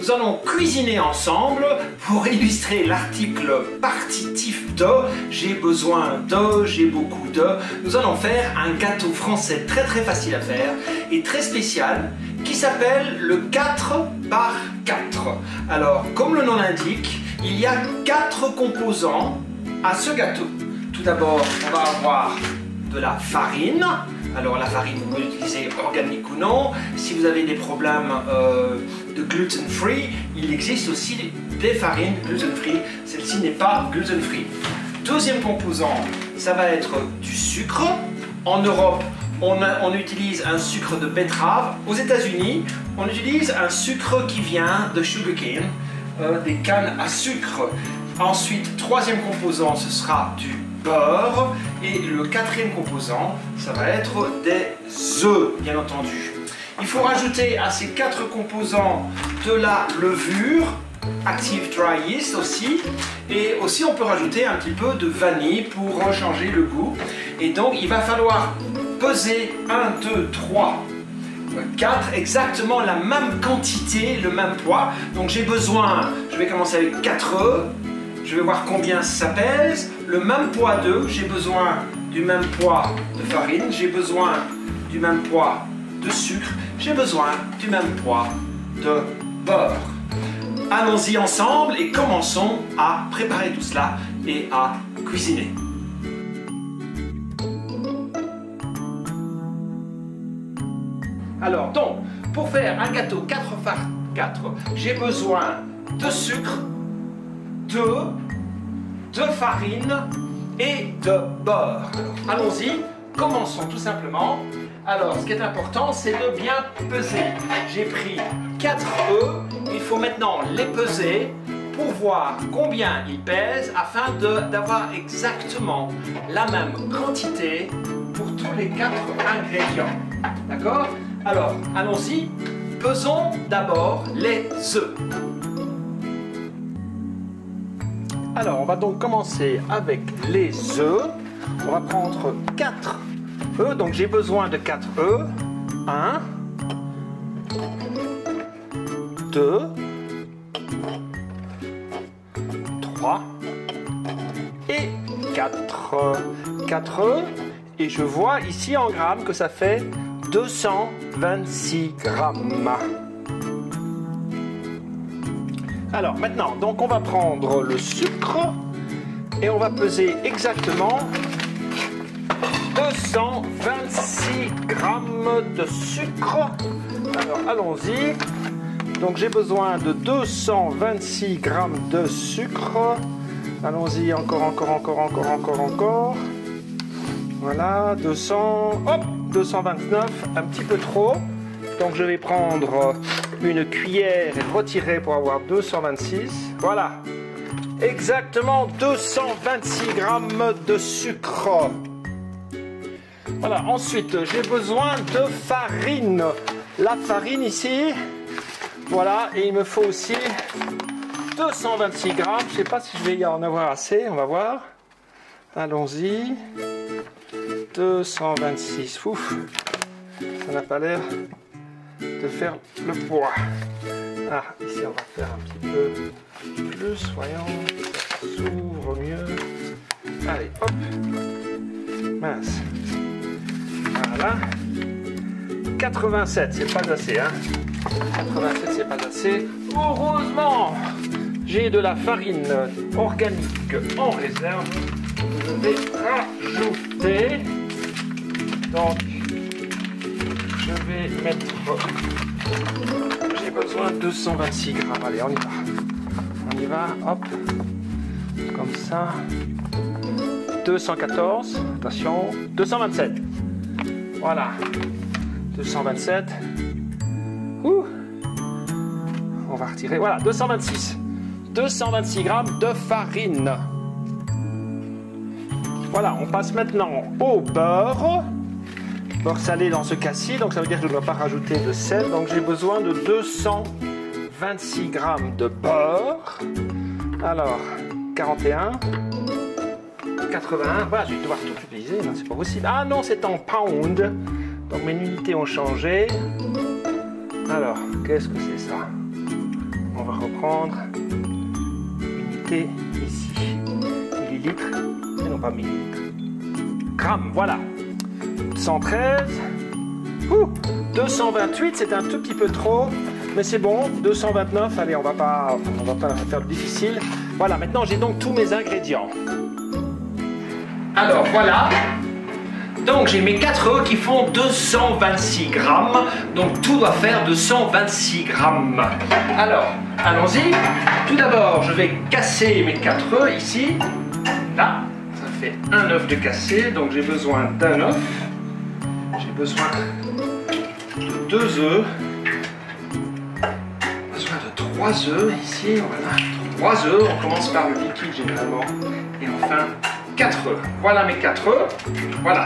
nous allons cuisiner ensemble. Pour illustrer l'article partitif de, j'ai besoin de, j'ai beaucoup de, nous allons faire un gâteau français très facile à faire et très spécial qui s'appelle le 4 par 4. Alors, comme le nom l'indique, il y a 4 composants à ce gâteau. Tout d'abord, on va avoir de la farine. Alors la farine, vous pouvez l'utiliser organique ou non. Si vous avez des problèmes de gluten free, il existe aussi des farines gluten free. Celle-ci n'est pas gluten free. Deuxième composant, ça va être du sucre. En Europe, on utilise un sucre de betterave. Aux États-Unis, on utilise un sucre qui vient de sugarcane, des cannes à sucre. Ensuite, troisième composant, ce sera du beurre. Et le quatrième composant, ça va être des œufs, bien entendu. Il faut rajouter à ces 4 composants de la levure, Active Dry Yeast aussi. Et aussi, on peut rajouter un petit peu de vanille pour changer le goût. Et donc, il va falloir peser 1, 2, 3, 4, exactement la même quantité, le même poids. Donc, j'ai besoin, je vais commencer avec 4 œufs. Je vais voir combien ça pèse. Le même poids d'œufs, j'ai besoin du même poids de farine, j'ai besoin du même poids de sucre, j'ai besoin du même poids de beurre. Allons-y ensemble et commençons à préparer tout cela et à cuisiner. Alors donc, pour faire un gâteau 4 par 4, j'ai besoin de sucre, de farine et de beurre. Alors, allons-y, commençons tout simplement. Alors, ce qui est important, c'est de bien peser. J'ai pris 4 œufs, il faut maintenant les peser pour voir combien ils pèsent afin d'avoir exactement la même quantité pour tous les 4 ingrédients. D'accord? Alors, allons-y, pesons d'abord les œufs. Alors, on va donc commencer avec les œufs. On va prendre 4 œufs. Donc, j'ai besoin de 4 œufs. 1, 2, 3 et 4. 4 œufs. Et je vois ici en grammes que ça fait 226 grammes. Alors maintenant, donc on va prendre le sucre et on va peser exactement 226 grammes de sucre. Alors allons-y. Donc j'ai besoin de 226 grammes de sucre. Allons-y, encore. Voilà, 200, hop, 229, un petit peu trop. Donc je vais prendre une cuillère et retirer pour avoir 226. Voilà, exactement 226 grammes de sucre. Voilà, ensuite j'ai besoin de farine. La farine ici, voilà, et il me faut aussi 226 grammes. Je ne sais pas si je vais y en avoir assez, on va voir. Allons-y. 226, ouf, ça n'a pas l'air de faire le poids. Ah, ici on va faire un petit peu plus, voyons, ça s'ouvre mieux. Allez, hop, mince. Voilà. 87, c'est pas assez, hein. 87, c'est pas assez. Heureusement, j'ai de la farine organique en réserve. Je vais rajouter. Donc, je vais mettre. J'ai besoin de 226 grammes. Allez, on y va. On y va, hop. Comme ça. 214. Attention. 227. Voilà. 227. Ouh. On va retirer. Voilà, 226. 226 grammes de farine. Voilà, on passe maintenant au beurre. Beurre salé dans ce cas-ci, donc ça veut dire que je ne dois pas rajouter de sel. Donc j'ai besoin de 226 grammes de beurre. Alors, 41, 81, voilà, je vais devoir tout utiliser, c'est pas possible. Ah non, c'est en pound, donc mes unités ont changé. Alors, qu'est-ce que c'est ça? On va reprendre unité ici. Millilitres, et non pas millilitres. Grammes, voilà. 113. 228, c'est un tout petit peu trop, mais c'est bon. 229, allez, on va pas faire le difficile. Voilà, maintenant j'ai donc tous mes ingrédients. Alors voilà. Donc j'ai mes 4 œufs qui font 226 grammes. Donc tout doit faire 226 grammes. Alors, allons-y. Tout d'abord, je vais casser mes 4 œufs ici. Là, ça fait un œuf de cassé. Donc j'ai besoin d'un œuf. J'ai besoin de 2 œufs. Besoin de 3 œufs ici. Voilà, 3 œufs. On commence par le liquide généralement. Et enfin, 4 œufs. Voilà mes 4 œufs. Voilà.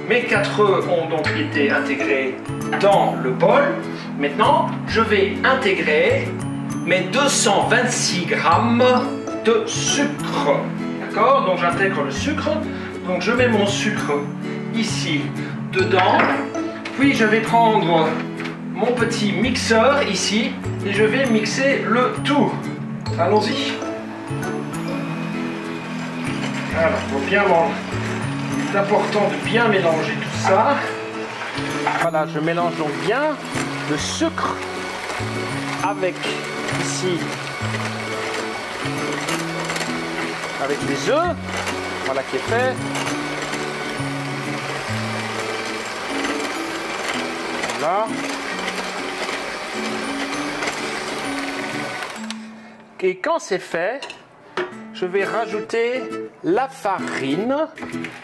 Mes 4 œufs ont donc été intégrés dans le bol. Maintenant, je vais intégrer mes 226 grammes de sucre. D'accord? Donc j'intègre le sucre. Donc je mets mon sucre ici dedans. Puis je vais prendre mon petit mixeur ici et je vais mixer le tout. Allons-y. Alors, pour bien manger. C'est important de bien mélanger tout ça. Voilà, je mélange donc bien le sucre avec ici avec les œufs. Voilà qui est fait. Voilà. Et quand c'est fait, je vais rajouter la farine.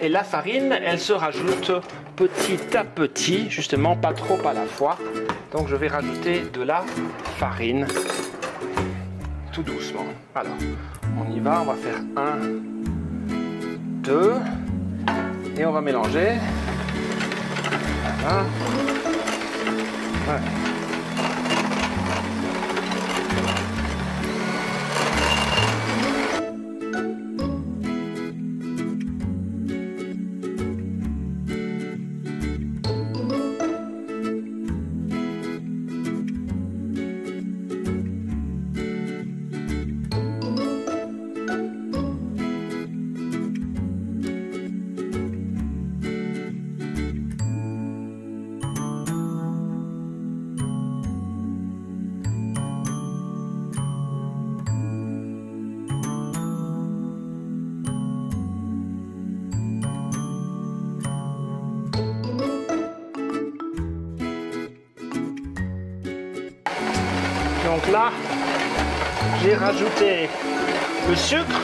Et la farine, elle se rajoute petit à petit, justement pas trop à la fois. Donc je vais rajouter de la farine tout doucement. Alors, on y va, on va faire 1, 2, et on va mélanger. Voilà. Ouais. Donc là, j'ai rajouté le sucre,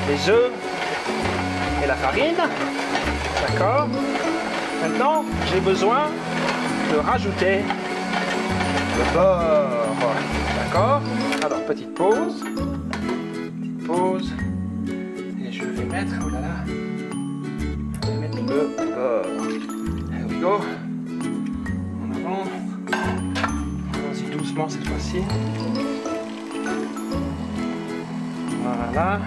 les œufs et la farine. D'accord? Maintenant, j'ai besoin de rajouter le beurre. D'accord? Alors, petite pause. Petite pause. Et je vais mettre, oh là là, je vais mettre le beurre. Here we go. En avant. Doucement cette fois-ci. Voilà.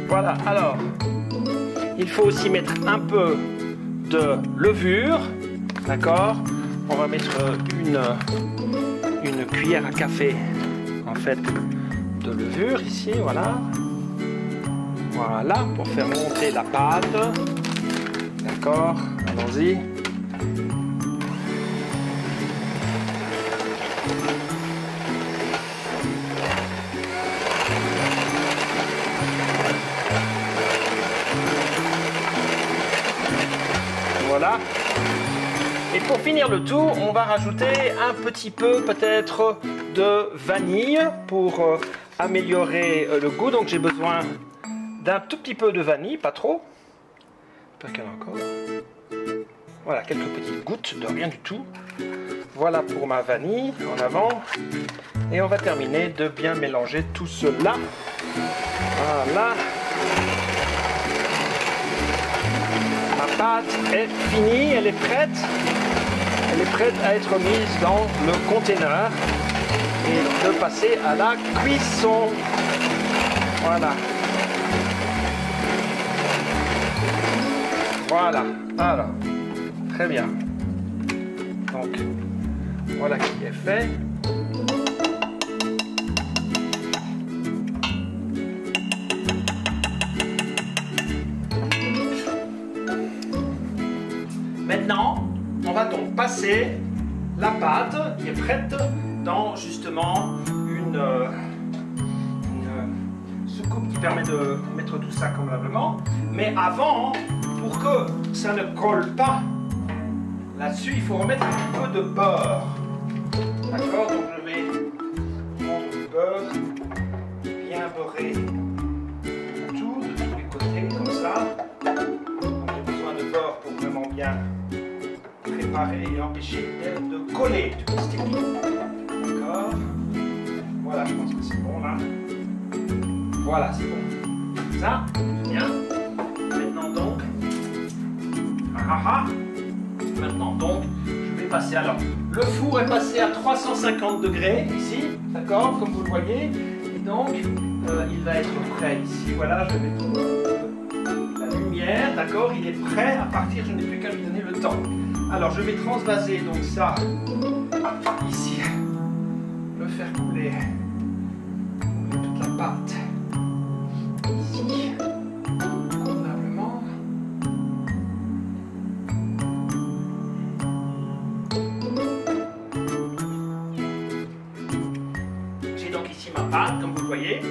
Voilà, alors, il faut aussi mettre un peu de levure, d'accord? On va mettre une cuillère à café, en fait, de levure ici, voilà. Voilà, pour faire monter la pâte, d'accord? Allons-y. Voilà. Et pour finir le tout, on va rajouter un petit peu peut-être de vanille pour améliorer le goût. Donc j'ai besoin d'un tout petit peu de vanille, pas trop. j'espère qu'il y en a encore. Voilà, quelques petites gouttes de rien du tout. Voilà pour ma vanille en avant. Et on va terminer de bien mélanger tout cela. Voilà. Ma pâte est finie, elle est prête. Elle est prête à être mise dans le conteneur et de passer à la cuisson. Voilà. Voilà. Alors, très bien. Donc, voilà qui est fait. Maintenant, on va donc passer la pâte qui est prête dans justement une soucoupe qui permet de mettre tout ça convenablement. Mais avant, pour que ça ne colle pas là-dessus, il faut remettre un peu de beurre. D'accord? Donc je vais prendre du beurre, bien beurrer tout de tous les côtés, comme ça. Donc j'ai besoin de beurre pour vraiment bien préparer et empêcher d'elle de coller, du sticky. D'accord? Voilà, je pense que c'est bon là. Voilà, c'est bon. Ça, c'est bien. Maintenant donc, maintenant donc, je vais passer. Alors, le four est passé à 350 degrés ici, d'accord, comme vous le voyez. Et donc, il va être prêt ici. Voilà, je vais mettre la lumière, d'accord. Il est prêt à partir. Je n'ai plus qu'à lui donner le temps. Alors, je vais transvaser donc ça ici, le faire couler toute la pâte ici. Ma pâte, comme vous le voyez,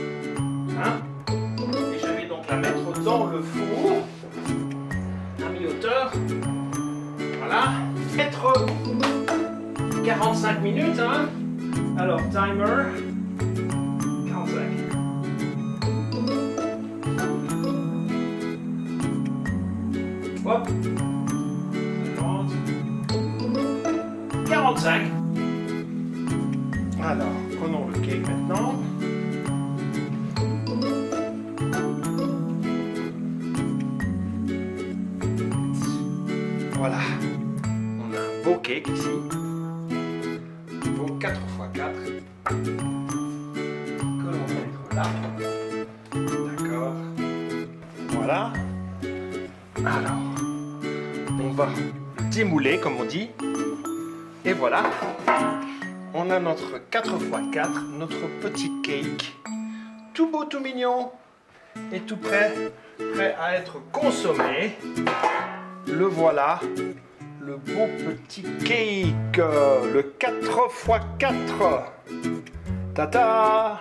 hein, et je vais donc la mettre dans le four à mi-hauteur. Voilà, mettre 45 minutes, hein. Alors timer 45. Hop, 45. Alors, prenons le cake maintenant. Voilà. On a un beau cake ici. Un beau 4x4. Que l'on va mettre là. D'accord. Voilà. Alors, on va le démouler comme on dit. Et voilà. On a notre 4x4, notre petit cake, tout beau, tout mignon, et tout prêt à être consommé. Le voilà, le beau petit cake, le 4x4. Tata!